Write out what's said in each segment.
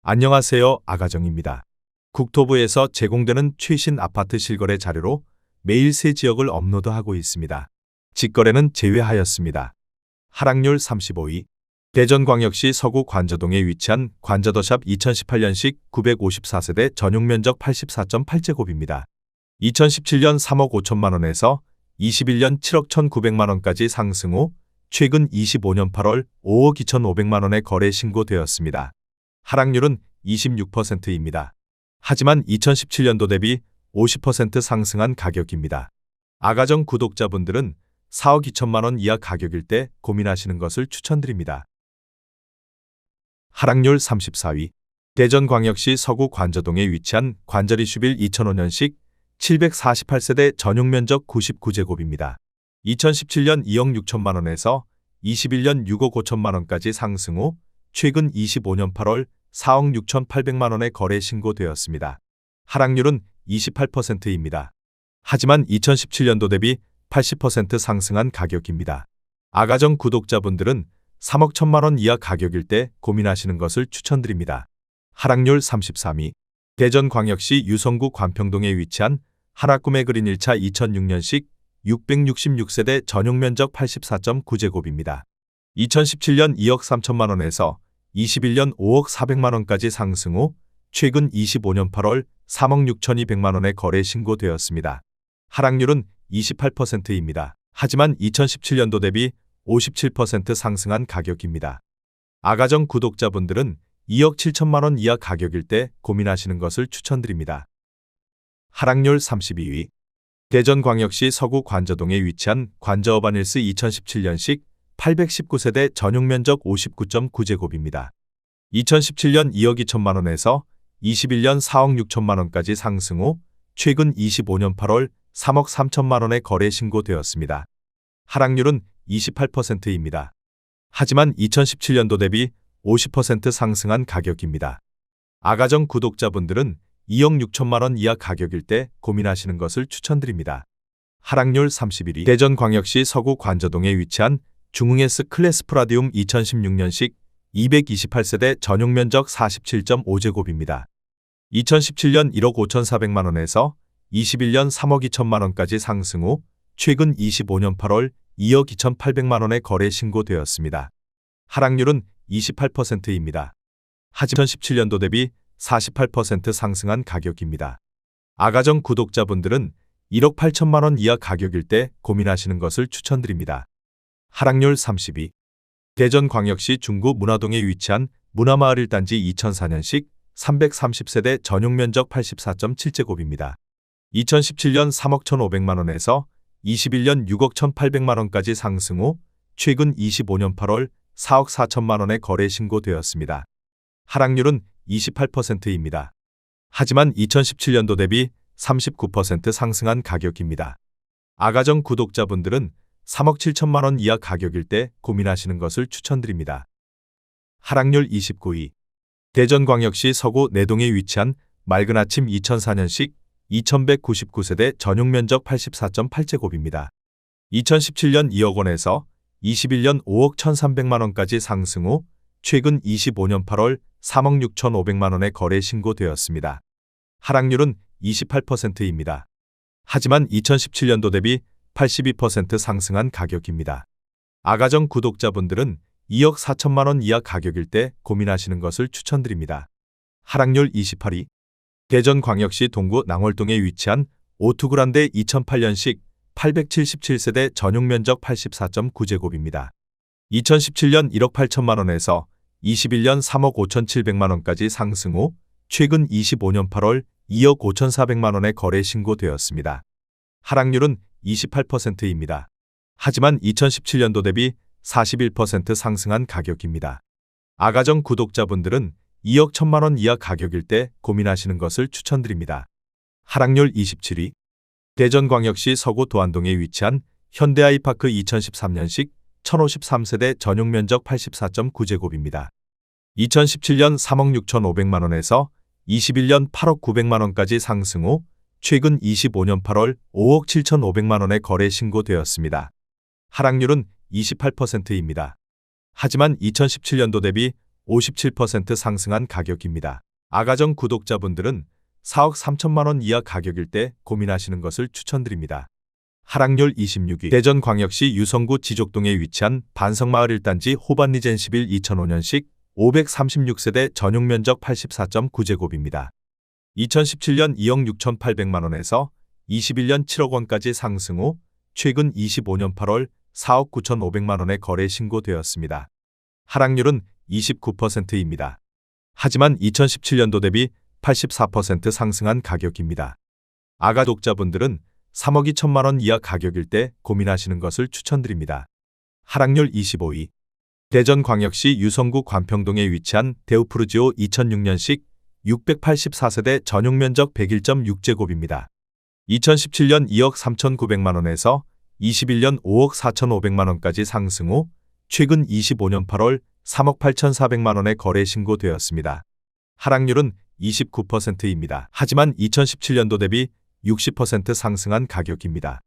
안녕하세요, 아가정입니다. 국토부에서 제공되는 최신 아파트 실거래 자료로 매일 새 지역을 업로드하고 있습니다. 직거래는 제외하였습니다. 하락률 35위. 대전광역시 서구 관저동에 위치한 관저더샵 2018년식 954세대 전용면적 84.8제곱입니다. 2017년 3억 5천만 원에서 21년 7억 1,900만 원까지 상승 후 최근 25년 8월 5억 2,500만 원에 거래 신고되었습니다. 하락률은 26%입니다. 하지만 2017년도 대비 50% 상승한 가격입니다. 아가정 구독자분들은 4억 2천만 원 이하 가격일 때 고민하시는 것을 추천드립니다. 하락률 34위. 대전광역시 서구 관저동에 위치한 관저리슈빌 2005년식 748세대 전용면적 99제곱입니다. 2017년 2억 6천만 원에서 21년 6억 5천만 원까지 상승 후 최근 25년 8월 4억 6,800만 원에 거래 신고되었습니다. 하락률은 28%입니다. 하지만 2017년도 대비 80% 상승한 가격입니다. 아가정 구독자분들은 3억 1천만 원 이하 가격일 때 고민하시는 것을 추천드립니다. 하락률 33위. 대전광역시 유성구 관평동에 위치한 하나꿈의 그린 1차 2006년식 666세대 전용면적 84.9제곱입니다. 2017년 2억 3천만 원에서 21년 5억 400만 원까지 상승 후 최근 25년 8월 3억 6,200만 원에 거래 신고되었습니다. 하락률은 28%입니다. 하지만 2017년도 대비 57% 상승한 가격입니다. 아가정 구독자분들은 2억 7천만 원 이하 가격일 때 고민하시는 것을 추천드립니다. 하락률 32위. 대전광역시 서구 관저동에 위치한 관저어바닐스 2017년식 819세대 전용면적 59.9제곱입니다. 2017년 2억 2천만 원에서 21년 4억 6천만 원까지 상승 후 최근 25년 8월 3억 3천만 원에 거래 신고되었습니다. 하락률은 28%입니다. 하지만 2017년도 대비 50% 상승한 가격입니다. 아가정 구독자분들은 2억 6천만 원 이하 가격일 때 고민하시는 것을 추천드립니다. 하락률 31위. 대전광역시 서구 관저동에 위치한 중흥S 클래스 프라디움 2016년식 228세대 전용면적 47.5제곱입니다. 2017년 1억 5,400만 원에서 21년 3억 2천만 원까지 상승 후 최근 25년 8월 2억 2,800만 원에 거래 신고되었습니다. 하락률은 28%입니다. 하지만 2017년도 대비 48% 상승한 가격입니다. 아가정 구독자분들은 1억 8천만 원 이하 가격일 때 고민하시는 것을 추천드립니다. 하락률 30위. 대전광역시 중구 문화동에 위치한 문화마을 1단지 2004년식 330세대 전용면적 84.7제곱입니다. 2017년 3억 1,500만 원에서 21년 6억 1,800만 원까지 상승 후 최근 25년 8월 4억 4천만 원에 거래 신고되었습니다. 하락률은 28%입니다. 하지만 2017년도 대비 39% 상승한 가격입니다. 아가정 구독자분들은 3억 7천만 원 이하 가격일 때 고민하시는 것을 추천드립니다. 하락률 29위. 대전광역시 서구 내동에 위치한 맑은 아침 2004년식 2199세대 전용면적 84.8제곱입니다. 2017년 2억 원에서 21년 5억 1,300만 원까지 상승 후 최근 25년 8월 3억 6,500만 원에 거래 신고되었습니다. 하락률은 28%입니다. 하지만 2017년도 대비 82% 상승한 가격입니다. 아가정 구독자분들은 2억 4천만 원 이하 가격일 때 고민하시는 것을 추천드립니다. 하락률 28위. 대전광역시 동구 낭월동에 위치한 오투그란데 2008년식 877세대 전용면적 84.9제곱입니다. 2017년 1억 8천만 원에서 21년 3억 5,700만 원까지 상승 후 최근 25년 8월 2억 5,400만 원에 거래 신고되었습니다. 하락률은 28%입니다. 하지만 2017년도 대비 41% 상승한 가격입니다. 아가정 구독자분들은 2억 1천만 원 이하 가격일 때 고민하시는 것을 추천드립니다. 하락률 27위. 대전광역시 서구 도안동에 위치한 현대아이파크 2013년식 1053세대 전용면적 84.9제곱입니다. 2017년 3억 6,500만 원에서 21년 8억 900만 원까지 상승 후 최근 25년 8월 5억 7,500만 원에 거래 신고되었습니다. 하락률은 28%입니다. 하지만 2017년도 대비 57% 상승한 가격입니다. 아가정 구독자분들은 4억 3천만 원 이하 가격일 때 고민하시는 것을 추천드립니다. 하락률 26위. 대전광역시 유성구 지족동에 위치한 반성마을 1단지 호반리젠 11 2005년식 536세대 전용면적 84.9제곱입니다. 2017년 2억 6,800만 원에서 21년 7억 원까지 상승 후 최근 25년 8월 4억 9,500만 원에 거래 신고되었습니다. 하락률은 29%입니다. 하지만 2017년도 대비 84% 상승한 가격입니다. 아가 독자분들은 3억 2천만 원 이하 가격일 때 고민하시는 것을 추천드립니다. 하락률 25위. 대전광역시 유성구 관평동에 위치한 데우프루지오 2006년식 684세대 전용면적 101.6제곱입니다. 2017년 2억 3,900만 원에서 21년 5억 4,500만 원까지 상승 후 최근 25년 8월 3억 8,400만 원에 거래 신고되었습니다. 하락률은 29%입니다. 하지만 2017년도 대비 60% 상승한 가격입니다.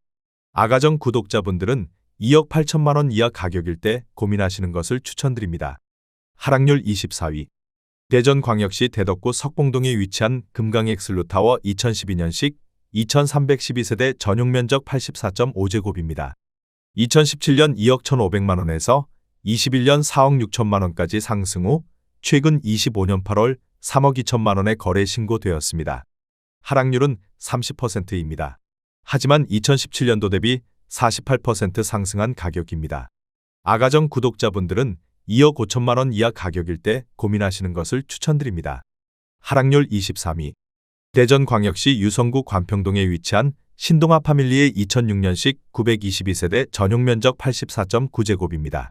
아가정 구독자분들은 2억 8천만 원 이하 가격일 때 고민하시는 것을 추천드립니다. 하락률 24위. 대전광역시 대덕구 석봉동에 위치한 금강엑슬루타워 2012년식 2312세대 전용면적 84.5제곱입니다. 2017년 2억 1,500만 원에서 21년 4억 6천만 원까지 상승 후 최근 25년 8월 3억 2천만 원에 거래 신고되었습니다. 하락률은 30%입니다. 하지만 2017년도 대비 48% 상승한 가격입니다. 아가정 구독자분들은 2억 5천만 원 이하 가격일 때 고민하시는 것을 추천드립니다. 하락률 23위. 대전광역시 유성구 관평동에 위치한 신동아 파밀리의 2006년식 922세대 전용면적 84.9제곱입니다.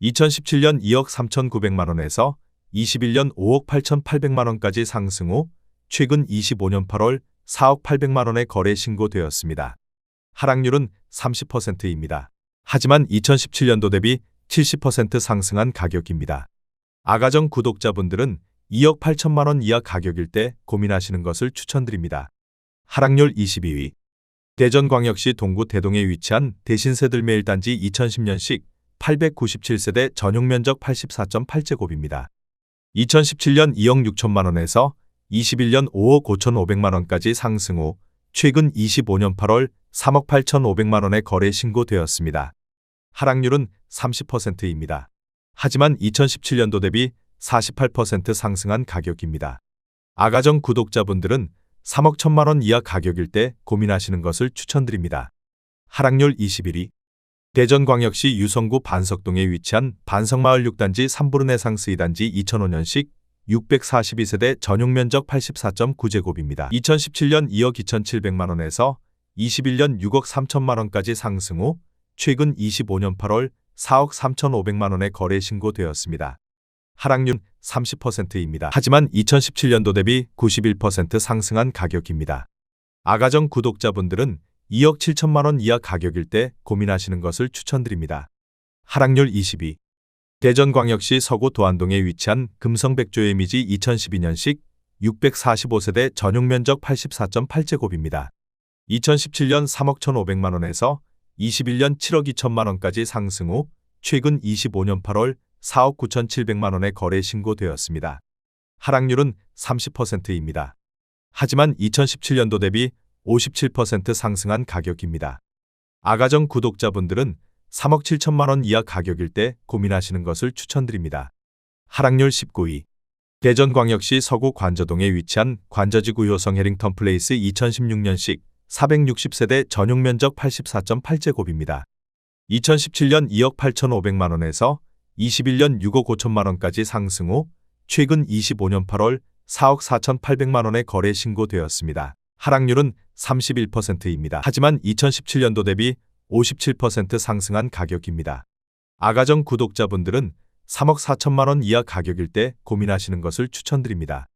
2017년 2억 3,900만 원에서 21년 5억 8,800만 원까지 상승 후 최근 25년 8월 4억 800만 원에 거래 신고되었습니다. 하락률은 30%입니다. 하지만 2017년도 대비 70% 상승한 가격입니다. 아가정 구독자분들은 2억 8천만 원 이하 가격일 때 고민하시는 것을 추천드립니다. 하락률 22위. 대전광역시 동구 대동에 위치한 대신세들매 1단지 2010년식 897세대 전용면적 84.8제곱입니다. 2017년 2억 6천만 원에서 21년 5억 5,500만 원까지 상승 후 최근 25년 8월 3억 8,500만 원에 거래 신고되었습니다. 하락률은 30%입니다. 하지만 2017년도 대비 48% 상승한 가격입니다. 아가정 구독자분들은 3억 1천만 원 이하 가격일 때 고민하시는 것을 추천드립니다. 하락률 21위. 대전광역시 유성구 반석동에 위치한 반석마을 6단지 3부르네상스 2단지 2005년식 642세대 전용면적 84.9제곱입니다. 2017년 2억 2,700만 원에서 21년 6억 3천만 원까지 상승 후 최근 25년 8월 4억 3,500만 원에 거래 신고되었습니다. 하락률 30%입니다. 하지만 2017년도 대비 91% 상승한 가격입니다. 아가정 구독자분들은 2억 7천만 원 이하 가격일 때 고민하시는 것을 추천드립니다. 하락률 22. 대전광역시 서구 도안동에 위치한 금성백조의 미지 2012년식 645세대 전용면적 84.8제곱입니다. 2017년 3억 1,500만 원에서 21년 7억 2천만 원까지 상승 후 최근 25년 8월 4억 9,700만 원에 거래 신고되었습니다. 하락률은 30%입니다. 하지만 2017년도 대비 57% 상승한 가격입니다. 아가정 구독자분들은 3억 7천만 원 이하 가격일 때 고민하시는 것을 추천드립니다. 하락률 19위. 대전광역시 서구 관저동에 위치한 관저지구 효성 해링턴 플레이스 2016년식 460세대 전용면적 84.8제곱입니다. 2017년 2억 8,500만 원에서 21년 6억 5천만 원까지 상승 후 최근 25년 8월 4억 4,800만 원에 거래 신고되었습니다. 하락률은 31%입니다. 하지만 2017년도 대비 57% 상승한 가격입니다. 아가정 구독자분들은 3억 4천만 원 이하 가격일 때 고민하시는 것을 추천드립니다.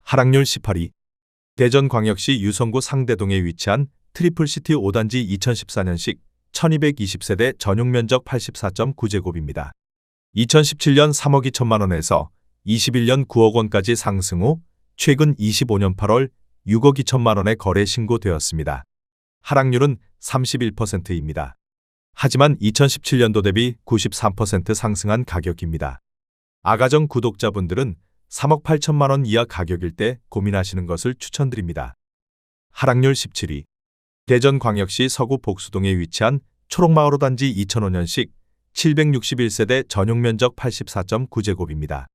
하락률 18위. 대전광역시 유성구 상대동에 위치한 트리플시티 5단지 2014년식 1220세대 전용면적 84.9제곱입니다. 2017년 3억 2천만 원에서 21년 9억 원까지 상승 후 최근 25년 8월 6억 2천만 원에 거래 신고되었습니다. 하락률은 31%입니다. 하지만 2017년도 대비 93% 상승한 가격입니다. 아가정 구독자분들은 3억 8천만 원 이하 가격일 때 고민하시는 것을 추천드립니다. 하락률 17위. 대전광역시 서구 복수동에 위치한 초록마을호 단지 2005년식 761세대 전용 면적 84.9제곱입니다.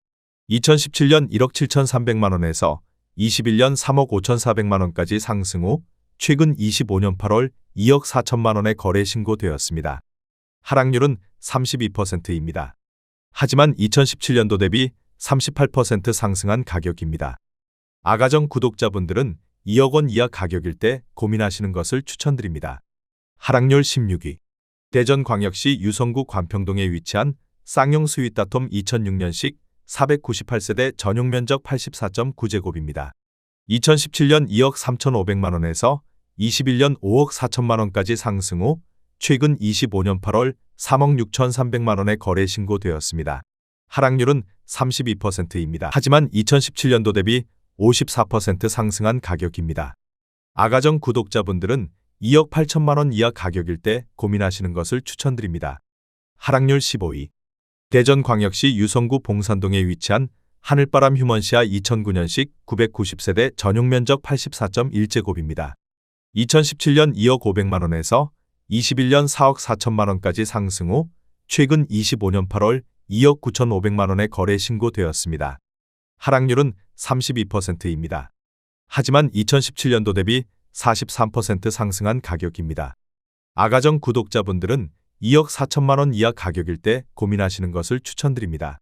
2017년 1억 7,300만 원에서 21년 3억 5,400만 원까지 상승 후 최근 25년 8월 2억 4천만 원에 거래 신고되었습니다. 하락률은 32%입니다. 하지만 2017년도 대비 38% 상승한 가격입니다. 아가정 구독자분들은 2억 원 이하 가격일 때 고민하시는 것을 추천드립니다. 하락률 16위. 대전광역시 유성구 관평동에 위치한 쌍용 스윗다톰 2006년식 498세대 전용 면적 84.9제곱입니다. 2017년 2억 3,500만 원에서 21년 5억 4천만 원까지 상승 후 최근 25년 8월 3억 6,300만 원에 거래 신고되었습니다. 하락률은 32%입니다. 하지만 2017년도 대비 54% 상승한 가격입니다. 아가정 구독자분들은 2억 8천만 원 이하 가격일 때 고민하시는 것을 추천드립니다. 하락률 15위. 대전광역시 유성구 봉산동에 위치한 하늘바람 휴먼시아 2009년식 990세대 전용 면적 84.1제곱입니다. 2017년 2억 500만 원에서 21년 4억 4천만 원까지 상승 후 최근 25년 8월 2억 9,500만 원에 거래 신고되었습니다. 하락률은 32%입니다. 하지만 2017년도 대비 43% 상승한 가격입니다. 아가정 구독자분들은 2억 4천만 원 이하 가격일 때 고민하시는 것을 추천드립니다.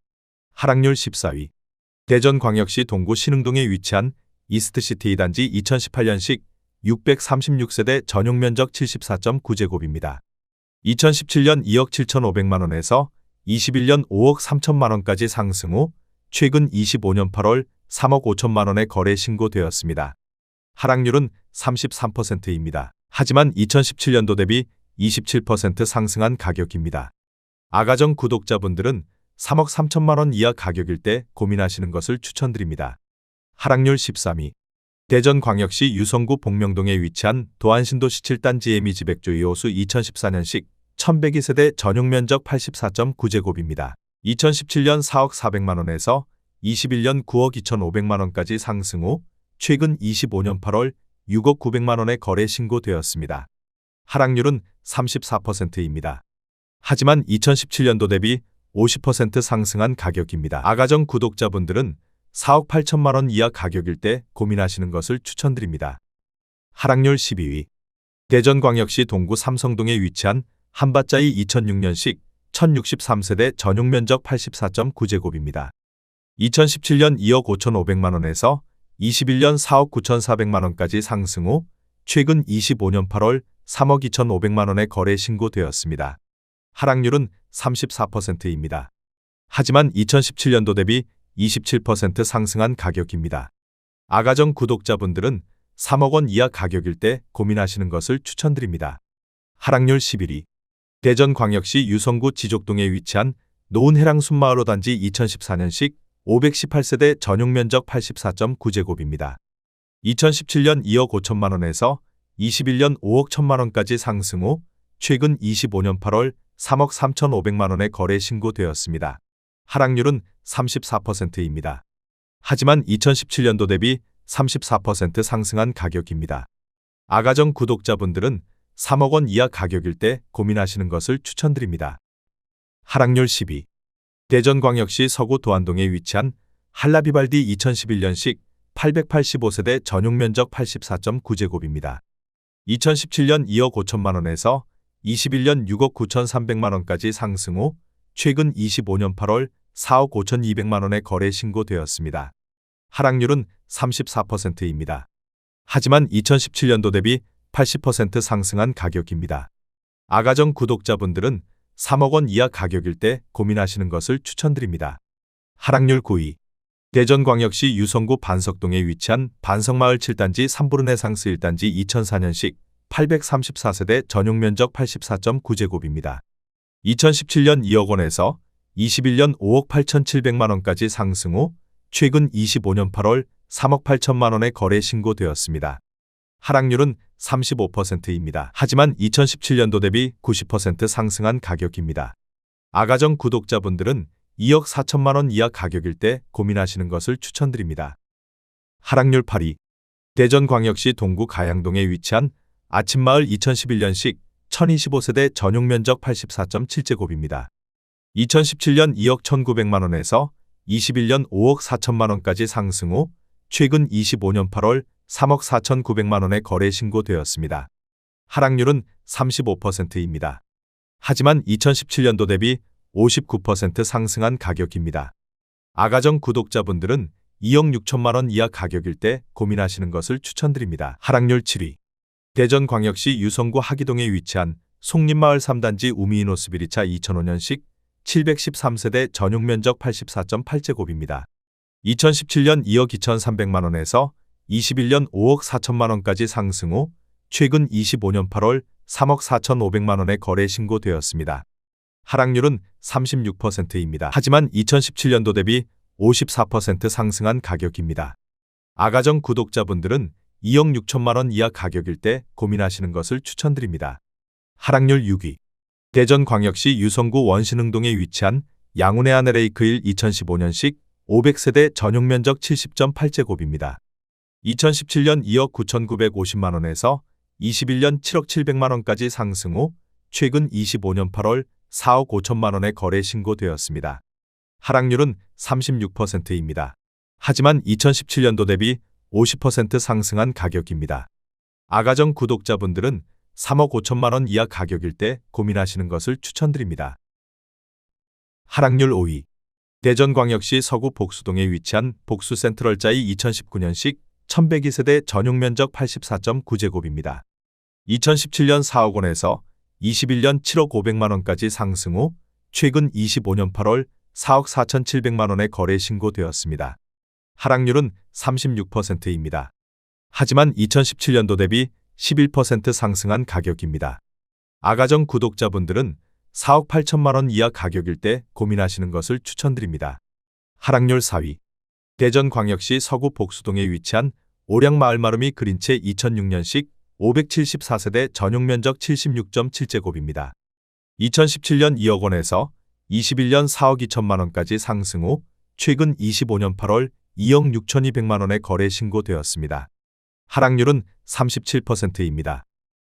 하락률 14위. 대전광역시 동구 신흥동에 위치한 이스트시티 단지 2018년식 636세대 전용 면적 74.9제곱입니다. 2017년 2억 7,500만 원에서 21년 5억 3천만 원까지 상승 후 최근 25년 8월 3억 5천만 원에 거래 신고되었습니다. 하락률은 33%입니다. 하지만 2017년도 대비 27% 상승한 가격입니다. 아가정 구독자분들은 3억 3천만 원 이하 가격일 때 고민하시는 것을 추천드립니다. 하락률 13위. 대전광역시 유성구 복명동에 위치한 도안신도시 7단지 에미지백조 2호수 2014년식 1102세대 전용 면적 84.9제곱입니다. 2017년 4억 400만 원에서 21년 9억 2,500만 원까지 상승 후 최근 25년 8월 6억 900만 원에 거래 신고되었습니다. 하락률은 34%입니다. 하지만 2017년도 대비 50% 상승한 가격입니다. 아가정 구독자분들은 4억 8천만 원 이하 가격일 때 고민하시는 것을 추천드립니다. 하락률 12위. 대전광역시 동구 삼성동에 위치한 한밭자이 2006년식 1063세대 전용 면적 84.9제곱입니다. 2017년 2억 5,500만 원에서 21년 4억 9,400만 원까지 상승 후 최근 25년 8월 3억 2,500만 원에 거래 신고되었습니다. 하락률은 34%입니다. 하지만 2017년도 대비 27% 상승한 가격입니다. 아가정 구독자분들은 3억 원 이하 가격일 때 고민하시는 것을 추천드립니다. 하락률 11위. 대전광역시 유성구 지족동에 위치한 노은해랑 순마을호 단지 2014년식 518세대 전용 면적 84.9제곱입니다. 2017년 2억 5천만 원에서 21년 5억 1천만 원까지 상승 후 최근 25년 8월 3억 3,500만 원에 거래 신고되었습니다. 하락률은 34%입니다. 하지만 2017년도 대비 34% 상승한 가격입니다. 아가정 구독자분들은 3억 원 이하 가격일 때 고민하시는 것을 추천드립니다. 하락률 10위. 대전광역시 서구 도안동에 위치한 한라비발디 2011년식 885세대 전용 면적 84.9제곱입니다. 2017년 2억 5천만 원에서 21년 6억 9,300만 원까지 상승 후 최근 25년 8월 4억 5,200만 원에 거래 신고되었습니다. 하락률은 34%입니다. 하지만 2017년도 대비 80% 상승한 가격입니다. 아가정 구독자분들은 3억 원 이하 가격일 때 고민하시는 것을 추천드립니다. 하락률 9위. 대전광역시 유성구 반석동에 위치한 반석마을 7단지 3부르네상스 1단지 2004년식 834세대 전용 면적 84.9제곱입니다. 2017년 2억 원에서 21년 5억 8,700만 원까지 상승 후 최근 25년 8월 3억 8천만 원에 거래 신고되었습니다. 하락률은 35%입니다. 하지만 2017년도 대비 90% 상승한 가격입니다. 아가정 구독자분들은 2억 4천만 원 이하 가격일 때 고민하시는 것을 추천드립니다. 하락률 8위. 대전광역시 동구 가양동에 위치한 아침마을 2011년식 1025세대 전용면적 84.7제곱입니다. 2017년 2억 1,900만 원에서 21년 5억 4천만 원까지 상승 후 최근 25년 8월 3억 4,900만 원에 거래 신고되었습니다. 하락률은 35%입니다. 하지만 2017년도 대비 59% 상승한 가격입니다. 아가정 구독자분들은 2억 6천만 원 이하 가격일 때 고민하시는 것을 추천드립니다. 하락률 7위. 대전광역시 유성구 하기동에 위치한 송림마을 3단지 우미이노스비리차 2005년식 713세대 전용면적 84.8제곱입니다. 2017년 2억 2,300만 원에서 21년 5억 4천만 원까지 상승 후 최근 25년 8월 3억 4,500만 원에 거래 신고되었습니다. 하락률은 36%입니다. 하지만 2017년도 대비 54% 상승한 가격입니다. 아가정 구독자분들은 2억 6천만 원 이하 가격일 때 고민하시는 것을 추천드립니다. 하락률 6위. 대전광역시 유성구 원신흥동에 위치한 양운의 아내레이크일 2015년식 500세대 전용면적 70.8제곱입니다. 2017년 2억 9,950만 원에서 21년 7억 700만 원까지 상승 후 최근 25년 8월 4억 5천만 원에 거래 신고되었습니다. 하락률은 36%입니다. 하지만 2017년도 대비 50% 상승한 가격입니다. 아가정 구독자분들은 3억 5천만 원 이하 가격일 때 고민하시는 것을 추천드립니다. 하락률 5위. 대전광역시 서구 복수동에 위치한 복수센트럴자이 2019년식 1102세대 전용면적 84.9제곱입니다. 2017년 4억 원에서 21년 7억 500만 원까지 상승 후 최근 25년 8월 4억 4,700만 원에 거래 신고되었습니다. 하락률은 36%입니다. 하지만 2017년도 대비 11% 상승한 가격입니다. 아가정 구독자분들은 4억 8천만 원 이하 가격일 때 고민하시는 것을 추천드립니다. 하락률 4위. 대전광역시 서구 복수동에 위치한 오량마을마름이 그린채 2006년식 574세대 전용면적 76.7제곱입니다. 2017년 2억 원에서 21년 4억 2천만 원까지 상승 후 최근 25년 8월 2억 6,200만 원에 거래 신고되었습니다. 하락률은 37%입니다.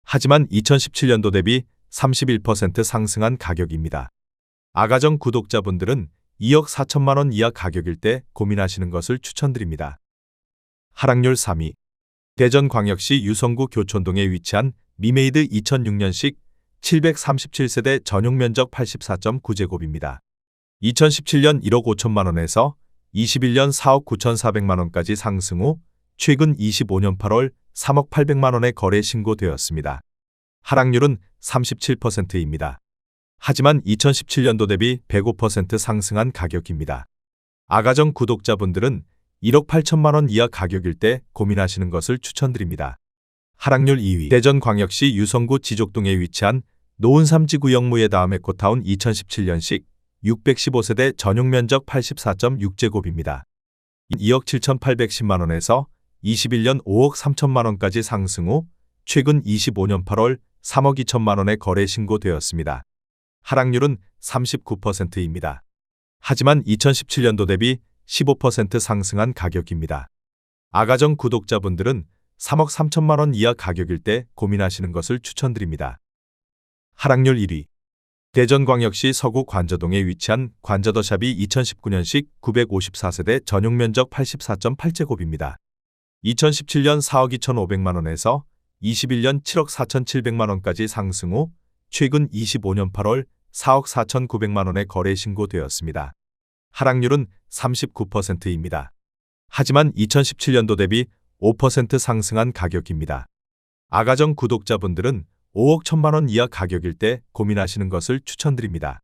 하지만 2017년도 대비 31% 상승한 가격입니다. 아가정 구독자분들은 2억 4천만 원 이하 가격일 때 고민하시는 것을 추천드립니다. 하락률 3위. 대전광역시 유성구 교촌동에 위치한 미메이드 2006년식 737세대 전용면적 84.9제곱입니다. 2017년 1억 5천만 원에서 21년 4억 9,400만 원까지 상승 후 최근 25년 8월 3억 800만 원에 거래 신고되었습니다. 하락률은 37%입니다. 하지만 2017년도 대비 105% 상승한 가격입니다. 아가정 구독자분들은 1억 8천만 원 이하 가격일 때 고민하시는 것을 추천드립니다. 하락률 2위. 대전광역시 유성구 지족동에 위치한 노은삼지구역무예 다음에 코타운 2017년식 615세대 전용면적 84.6제곱입니다. 2억 7,810만 원에서 21년 5억 3천만 원까지 상승 후 최근 25년 8월 3억 2천만 원에 거래 신고되었습니다. 하락률은 39%입니다. 하지만 2017년도 대비 15% 상승한 가격입니다. 아가정 구독자분들은 3억 3천만 원 이하 가격일 때 고민하시는 것을 추천드립니다. 하락률 1위. 대전광역시 서구 관저동에 위치한 관저더샵이 2019년식 954세대 전용면적 84.8제곱입니다. 2017년 4억 2,500만 원에서 21년 7억 4,700만 원까지 상승 후 최근 25년 8월 4억 4,900만 원에 거래 신고되었습니다. 하락률은 39%입니다. 하지만 2017년도 대비 5% 상승한 가격입니다. 아가정 구독자분들은 5억 1천만 원 이하 가격일 때 고민하시는 것을 추천드립니다.